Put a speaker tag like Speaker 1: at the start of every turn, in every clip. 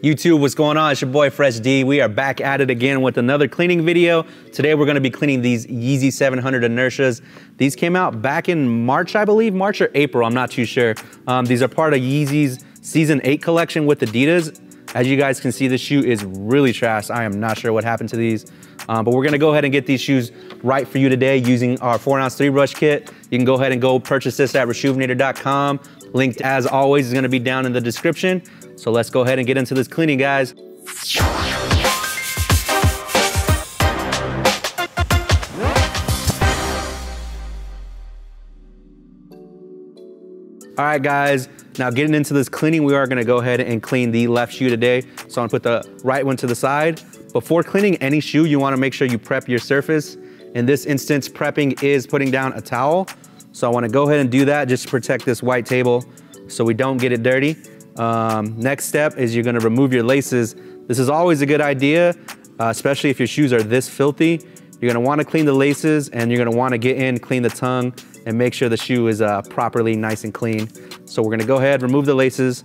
Speaker 1: YouTube, what's going on? It's your boy Fresh D. We are back at it again with another cleaning video. Today we're going to be cleaning these Yeezy 700 Inertias. These came out back in March, I believe, March or April, I'm not too sure. These are part of Yeezy's Season 8 collection with Adidas. As you guys can see, the shoe is really trash. I am not sure what happened to these, but we're going to go ahead and get these shoes right for you today using our 4-ounce 3-brush kit. You can go ahead and go purchase this at RESHOEVN8R.com. Link, as always, is going to be down in the description. So let's go ahead and get into this cleaning, guys. All right, guys, now getting into this cleaning, we are gonna go ahead and clean the left shoe today. So I'm gonna put the right one to the side. Before cleaning any shoe, you wanna make sure you prep your surface. In this instance, prepping is putting down a towel. So I wanna go ahead and do that just to protect this white table so we don't get it dirty. Next step is you're gonna remove your laces. This is always a good idea, especially if your shoes are this filthy. You're gonna wanna clean the laces and you're gonna wanna get in, clean the tongue, and make sure the shoe is properly nice and clean. So we're gonna go ahead, remove the laces.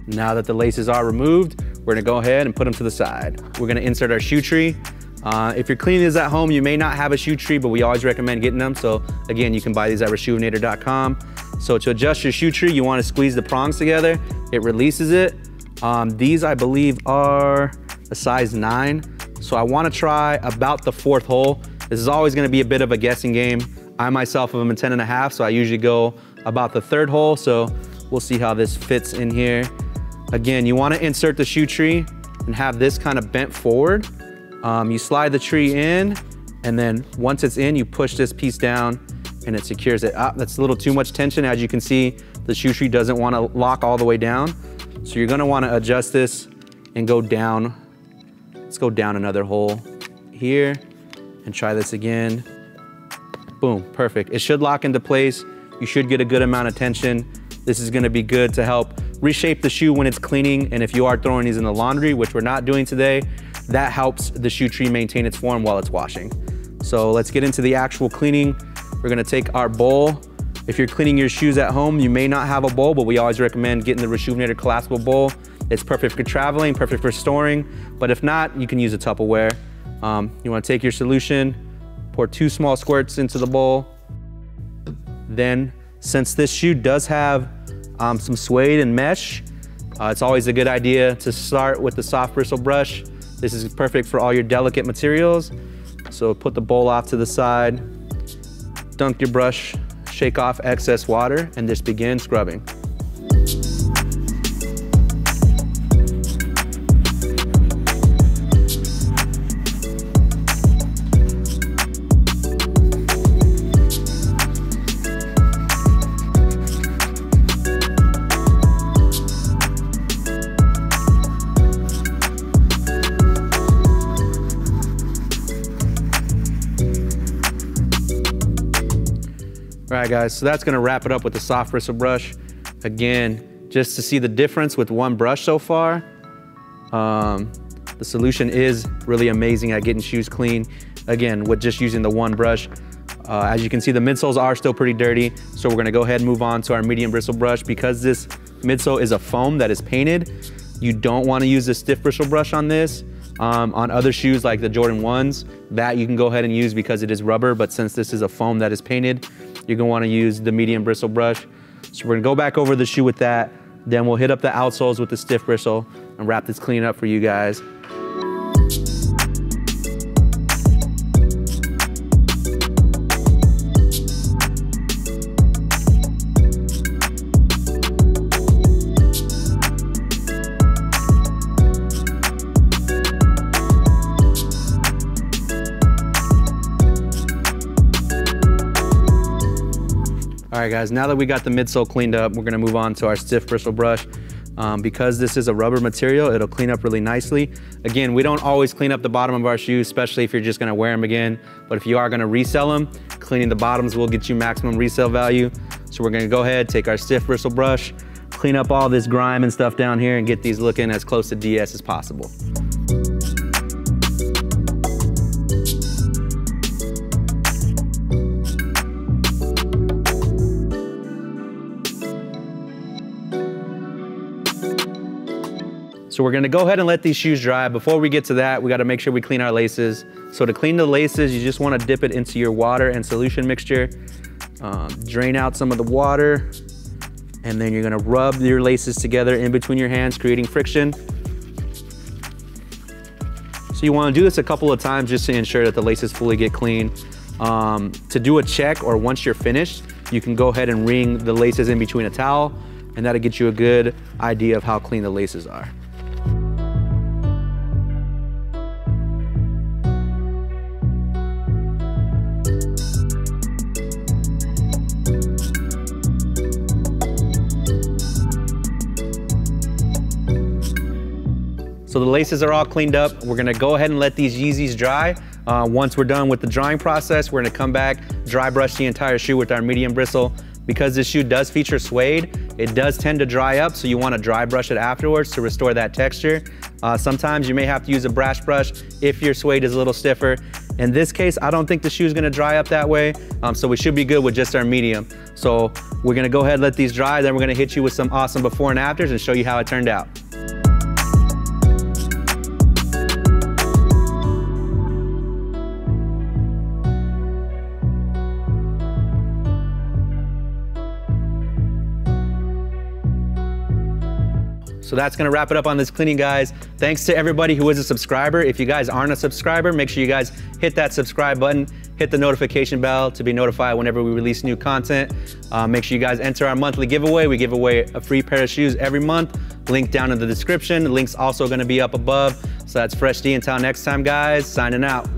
Speaker 1: Now that the laces are removed, we're gonna go ahead and put them to the side. We're gonna insert our shoe tree. If you're cleaning these at home, you may not have a shoe tree, but we always recommend getting them. So again, you can buy these at RESHOEVN8R.com. So to adjust your shoe tree, you wanna squeeze the prongs together. It releases it. These, I believe, are a size 9. So I wanna try about the 4th hole. This is always gonna be a bit of a guessing game. I myself am a 10.5, so I usually go about the 3rd hole. So we'll see how this fits in here. Again, you wanna insert the shoe tree and have this kind of bent forward. You slide the tree in, and then once it's in, you push this piece down and it secures it. That's a little too much tension. As you can see, the shoe tree doesn't wanna lock all the way down. So you're gonna wanna adjust this and go down. Let's go down another hole here and try this again. Boom, perfect. It should lock into place. You should get a good amount of tension. This is gonna be good to help reshape the shoe when it's cleaning. And if you are throwing these in the laundry, which we're not doing today, that helps the shoe tree maintain its form while it's washing. So let's get into the actual cleaning. We're gonna take our bowl. If you're cleaning your shoes at home, you may not have a bowl, but we always recommend getting the RESHOEVN8R collapsible bowl. It's perfect for traveling, perfect for storing, but if not, you can use a Tupperware. You wanna take your solution, pour 2 small squirts into the bowl. Then, since this shoe does have some suede and mesh, it's always a good idea to start with the soft bristle brush. This is perfect for all your delicate materials. So put the bowl off to the side, dunk your brush, shake off excess water, and just begin scrubbing. All right, guys, so that's gonna wrap it up with the soft bristle brush. Again, just to see the difference with one brush so far, the solution is really amazing at getting shoes clean. Again, with just using the one brush. As you can see, the midsoles are still pretty dirty, so we're gonna go ahead and move on to our medium bristle brush. Because this midsole is a foam that is painted, you don't wanna use a stiff bristle brush on this. On other shoes like the Jordan 1s, that you can go ahead and use because it is rubber, but since this is a foam that is painted, you're gonna wanna use the medium bristle brush. So we're gonna go back over the shoe with that, then we'll hit up the outsoles with the stiff bristle and wrap this clean up for you guys. All right, guys, now that we got the midsole cleaned up, we're gonna move on to our stiff bristle brush. Because this is a rubber material, it'll clean up really nicely. Again, we don't always clean up the bottom of our shoes, especially if you're just gonna wear them again. But if you are gonna resell them, cleaning the bottoms will get you maximum resale value. So we're gonna go ahead, take our stiff bristle brush, clean up all this grime and stuff down here and get these looking as close to DS as possible. So we're gonna go ahead and let these shoes dry. Before we get to that, we gotta make sure we clean our laces. So to clean the laces, you just wanna dip it into your water and solution mixture. Drain out some of the water, and then you're gonna rub your laces together in between your hands, creating friction. So you wanna do this a couple of times just to ensure that the laces fully get clean. To do a check, or once you're finished, you can go ahead and wring the laces in between a towel, and that'll get you a good idea of how clean the laces are. So the laces are all cleaned up. We're gonna go ahead and let these Yeezys dry. Once we're done with the drying process, we're gonna come back, dry brush the entire shoe with our medium bristle. Because this shoe does feature suede, it does tend to dry up, so you wanna dry brush it afterwards to restore that texture. Sometimes you may have to use a brass brush if your suede is a little stiffer. In this case, I don't think the shoe is gonna dry up that way, so we should be good with just our medium. So we're gonna go ahead and let these dry, then we're gonna hit you with some awesome before and afters and show you how it turned out. So that's gonna wrap it up on this cleaning, guys. Thanks to everybody who is a subscriber. If you guys aren't a subscriber, make sure you guys hit that subscribe button, hit the notification bell to be notified whenever we release new content. Make sure you guys enter our monthly giveaway. We give away a free pair of shoes every month. Link down in the description. The link's also gonna be up above. So that's Fresh D. Until next time, guys, signing out.